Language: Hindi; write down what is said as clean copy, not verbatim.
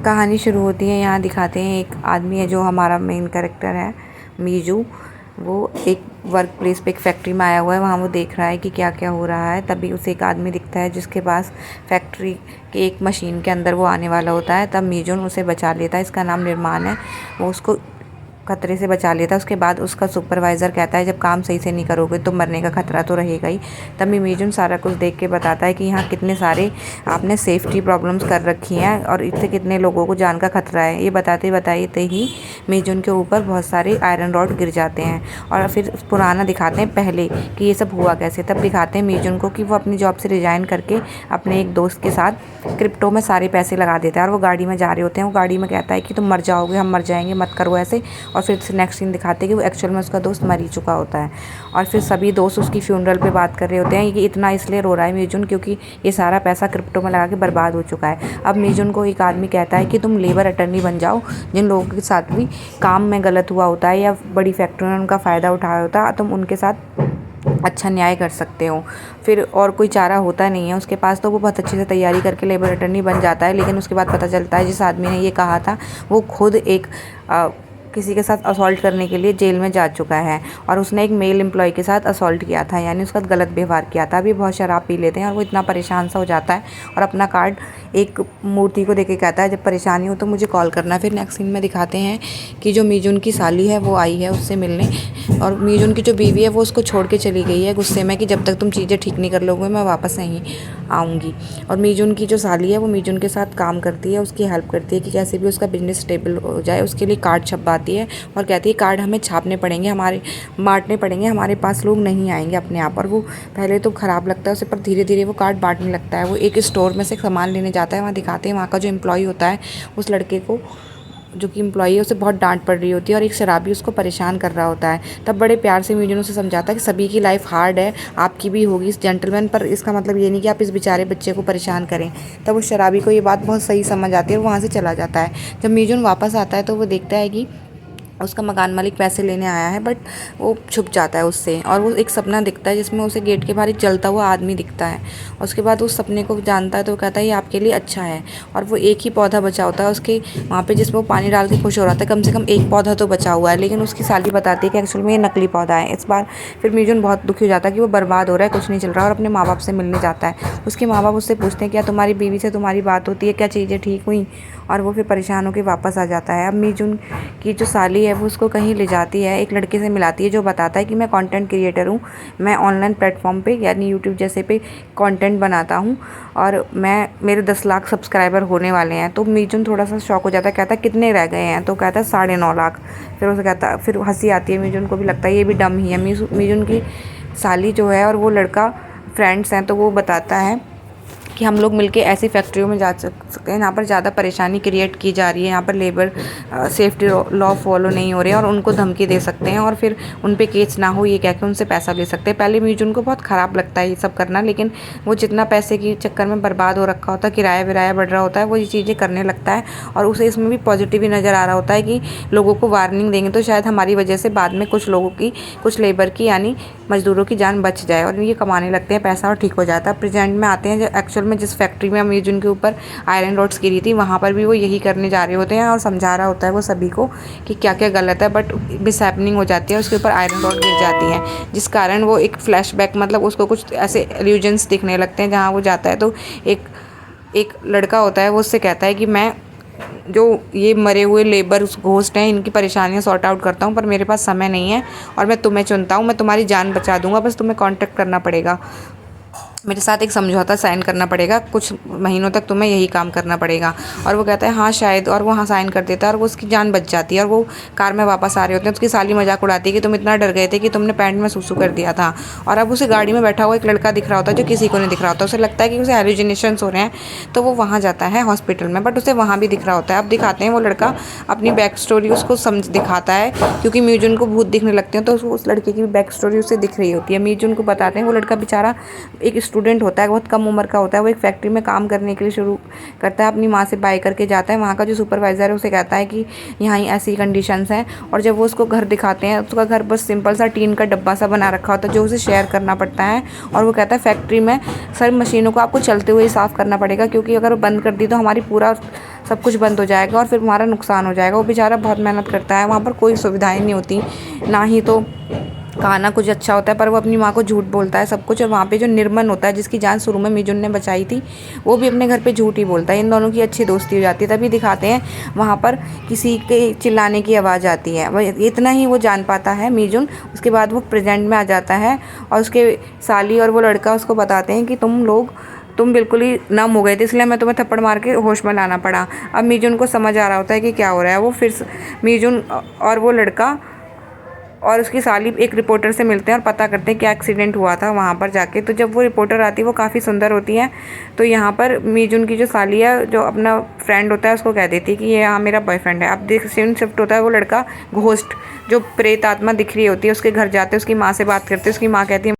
कहानी शुरू होती है। यहाँ दिखाते हैं एक आदमी है जो हमारा मेन कैरेक्टर है मीजू। वो एक वर्क प्लेस पे एक फैक्ट्री में आया हुआ है। वहाँ वो देख रहा है कि क्या क्या हो रहा है। तभी उसे एक आदमी दिखता है जिसके पास फैक्ट्री के एक मशीन के अंदर वो आने वाला होता है। तब मीजून उसे बचा लेता है। इसका नाम निर्माण है। वो उसको खतरे से बचा लेता है। उसके बाद उसका सुपरवाइज़र कहता है जब काम सही से नहीं करोगे तो मरने का खतरा तो रहेगा ही। तभी मीजून सारा कुछ देख के बताता है कि यहाँ कितने सारे आपने सेफ्टी प्रॉब्लम्स कर रखी हैं और इससे कितने लोगों को जान का खतरा है। ये बताते बताते ही मीजून के ऊपर बहुत सारे आयरन रॉड गिर जाते हैं और फिर पुराना दिखाते हैं पहले कि ये सब हुआ कैसे। तब दिखाते हैं मीजून को कि वो अपनी जॉब से रिज़ाइन करके अपने एक दोस्त के साथ क्रिप्टो में सारे पैसे लगा देता है और वो गाड़ी में जा रहे होते हैं। वो गाड़ी में कहता है कि तुम मर जाओगे, हम मर जाएंगे, मत करो ऐसे। और फिर नेक्स्ट सीन दिखाते हैं कि वो एक्चुअल में उसका दोस्त मर ही चुका होता है। और फिर सभी दोस्त उसकी फ्यूनरल पे बात कर रहे होते हैं कि इतना इसलिए रो रहा है मीजून क्योंकि ये सारा पैसा क्रिप्टो में लगा के बर्बाद हो चुका है। अब मीजून को एक आदमी कहता है कि तुम लेबर अटर्नी बन जाओ। जिन लोगों के साथ भी काम में गलत हुआ होता है या बड़ी फैक्ट्रियों ने उनका फ़ायदा उठाया होता है, तुम उनके साथ अच्छा न्याय कर सकते हो। फिर और कोई चारा होता नहीं है उसके पास, तो वो बहुत अच्छे से तैयारी करके लेबर अटर्नी बन जाता है। लेकिन उसके बाद पता चलता है जिस आदमी ने ये कहा था वो खुद एक किसी के साथ असॉल्ट करने के लिए जेल में जा चुका है और उसने एक मेल एम्प्लॉय के साथ असॉल्ट किया था, यानी उसका गलत व्यवहार किया था। अभी बहुत शराब पी लेते हैं और वो इतना परेशान सा हो जाता है और अपना कार्ड एक मूर्ति को देके कहता है जब परेशानी हो तो मुझे कॉल करना। फिर नेक्स्ट सीन में दिखाते हैं कि जो मीजून की साली है वो आई है उससे मिलने और मीजून की जो बीवी है वो उसको छोड़ के चली गई है गुस्से में कि जब तक तुम चीज़ें ठीक नहीं कर लोगे मैं वापस नहीं आऊँगी। और मीजून की जो साली है वो मीजून के साथ काम करती है, उसकी हेल्प करती है कि कैसे भी उसका बिजनेस स्टेबल हो जाए। उसके लिए कार्ड छपवाती है और कहती है कार्ड हमें छापने पड़ेंगे, हमारे बांटने पड़ेंगे, हमारे पास लोग नहीं आएंगे अपने आप। और वो पहले तो ख़राब लगता है उसे, पर धीरे धीरे वो कार्ड बांटने लगता है। वो एक स्टोर में से सामान लेने जाता है। वहाँ दिखाते हैं वहाँ का जो एम्प्लॉय होता है उस लड़के को जो कि एम्प्लॉई है उसे बहुत डांट पड़ रही होती है और एक शराबी उसको परेशान कर रहा होता है। तब बड़े प्यार से मीजून उसे समझाता है कि सभी की लाइफ हार्ड है, आपकी भी होगी इस जेंटलमैन, पर इसका मतलब ये नहीं कि आप इस बेचारे बच्चे को परेशान करें। तब उस शराबी को ये बात बहुत सही समझ आती है और वहाँ से चला जाता है। जब मीजून वापस आता है तो वो देखता है कि उसका मकान मालिक पैसे लेने आया है, बट वो छुप जाता है उससे और वो एक सपना दिखता है जिसमें उसे गेट के बाहर एक जलता हुआ आदमी दिखता है। उसके बाद उस सपने को जानता है तो वो कहता है ये आपके लिए अच्छा है। और वो एक ही पौधा बचा होता है उसके वहाँ पे जिसमें वो पानी डाल के खुश हो रहा था, कम से कम एक पौधा तो बचा हुआ है। लेकिन उसकी साली बताती है कि एक्चुअल में ये नकली पौधा है। इस बार फिर मीजून बहुत दुखी हो जाता है कि वो बर्बाद हो रहा है, कुछ नहीं चल रहा, और अपने माँ बाप से मिलने जाता है। उसके माँ बाप उससे पूछते हैं क्या तुम्हारी बीवी से तुम्हारी बात होती है, क्या चीज़ें ठीक हुई, और वो फिर परेशान होकर वापस आ जाता है। अब मीजून की जो साली है वो उसको कहीं ले जाती है, एक लड़के से मिलाती है जो बताता है कि मैं कंटेंट क्रिएटर हूँ, मैं ऑनलाइन प्लेटफॉर्म पे यानी यूट्यूब जैसे पे कंटेंट बनाता हूँ और मेरे 10 लाख सब्सक्राइबर होने वाले हैं। तो मीजून थोड़ा सा शॉक हो जाता है, कहता है कितने रह गए हैं, तो कहता है 9.5 लाख। फिर उसे कहता, फिर हंसी आती है, मीजून को भी लगता है ये भी डम ही है। मीजून की साली जो है और वो लड़का फ्रेंड्स हैं, तो वो बताता है कि हम लोग मिलके ऐसी फैक्ट्रियों में जा सकते हैं जहाँ पर ज़्यादा परेशानी क्रिएट की जा रही है, यहाँ पर लेबर सेफ्टी लॉ फॉलो नहीं हो रहे हैं, और उनको धमकी दे सकते हैं और फिर उन पे केस ना हो ये कह के उनसे पैसा ले सकते हैं। पहले मीजून को बहुत ख़राब लगता है ये सब करना, लेकिन वो जितना पैसे के चक्कर में बर्बाद हो रखा होता है, किराया विराया बढ़ रहा होता है, वो ये चीज़ें करने लगता है। और उसे इसमें भी पॉजिटिव ही नज़र आ रहा होता है कि लोगों को वार्निंग देंगे तो शायद हमारी वजह से बाद में कुछ लोगों की, कुछ लेबर की यानी मज़दूरों की जान बच जाए और ये कमाने लगते हैं पैसा और ठीक हो जाता है। प्रेजेंट में आते हैं जो एक्चुअल में जिस फैक्ट्री में मीजून के ऊपर आयरन रॉड्स गिरी थी वहाँ पर भी वो यही करने जा रहे होते हैं और समझा रहा होता है वो सभी को कि क्या क्या गलत है, बट मिसहैपनिंग हो जाती है, उसके ऊपर आयरन रॉड गिर जाती हैं जिस कारण वो एक फ्लैशबैक, मतलब उसको कुछ ऐसे एल्यूजन्स दिखने लगते हैं। जहाँ वो जाता है तो एक लड़का होता है, वो उससे कहता है कि मैं जो ये मरे हुए लेबर उस घोस्ट हैं इनकी परेशानियां सॉर्ट आउट करता हूँ, पर मेरे पास समय नहीं है और मैं तुम्हें चुनता हूँ, मैं तुम्हारी जान बचा दूंगा, बस तुम्हें कांटेक्ट करना पड़ेगा, मेरे साथ एक समझौता साइन करना पड़ेगा, कुछ महीनों तक तुम्हें यही काम करना पड़ेगा। और वो कहता है हाँ शायद, और वो हाँ साइन कर देता है और वो उसकी जान बच जाती है। और वो कार में वापस आ रहे होते हैं, उसकी साली मजाक उड़ाती है कि तुम इतना डर गए थे कि तुमने पैंट में सूसू कर दिया था। और अब उसे गाड़ी में बैठा हुआ एक लड़का दिख रहा होता है जो किसी को नहीं दिख रहा होता, उसे लगता है कि उसे हेलुसिनेशंस हो रहे हैं, तो वो वहाँ जाता है हॉस्पिटल में, बट उसे वहाँ भी दिख रहा होता है। अब दिखाते हैं वो लड़का अपनी बैक स्टोरी उसको समझ दिखाता है, क्योंकि मीजून को भूत दिखने लगते हैं तो उस लड़के की बैक स्टोरी उसे दिख रही होती है। मीजून को बताते हैं वो लड़का बेचारा एक स्टूडेंट होता है, बहुत कम उम्र का होता है, वो एक फैक्ट्री में काम करने के लिए शुरू करता है, अपनी माँ से बाय करके जाता है। वहाँ का जो सुपरवाइज़र है उसे कहता है कि यहाँ ऐसी कंडीशंस हैं, और जब वो उसको घर दिखाते हैं उसका घर बस सिंपल सा टीन का डब्बा सा बना रखा होता है जो उसे शेयर करना पड़ता है। और वो कहता है फैक्ट्री में सर मशीनों को आपको चलते हुए ही साफ़ करना पड़ेगा, क्योंकि अगर वो बंद कर दी तो हमारी पूरा सब कुछ बंद हो जाएगा और फिर हमारा नुकसान हो जाएगा। वो बेचारा बहुत मेहनत करता है, वहाँ पर कोई सुविधाएं नहीं होती, ना ही तो खाना कुछ अच्छा होता है, पर वो अपनी माँ को झूठ बोलता है सब कुछ। और वहाँ पे जो निर्मल होता है, जिसकी जान शुरू में मिजुन ने बचाई थी, वो भी अपने घर पे झूठ ही बोलता है। इन दोनों की अच्छी दोस्ती हो जाती है। तभी दिखाते हैं वहाँ पर किसी के चिल्लाने की आवाज़ आती है, वह इतना ही वो जान पाता है मिजुन। उसके बाद वो प्रेजेंट में आ जाता है और उसके साली और वो लड़का उसको बताते हैं कि तुम बिल्कुल ही नम हो गए थे, इसलिए मैं तुम्हें थप्पड़ मार के होश में लाना पड़ा। अब मिजुन को समझ आ रहा होता है कि क्या हो रहा है। वो फिर मिजुन और वो लड़का और उसकी साली एक रिपोर्टर से मिलते हैं और पता करते हैं क्या एक्सीडेंट हुआ था वहाँ पर जाके। तो जब वो रिपोर्टर आती है, वो काफ़ी सुंदर होती है। तो यहाँ पर मिजुन की जो साली है, जो अपना फ्रेंड होता है, उसको कह देती है कि ये यहाँ मेरा बॉयफ्रेंड है। अब देख सीन शिफ्ट होता है, वो लड़का घोस्ट जो प्रेत आत्मा दिख रही होती है उसके घर जाते हैं, उसकी माँ से बात करते हैं। उसकी माँ कहती है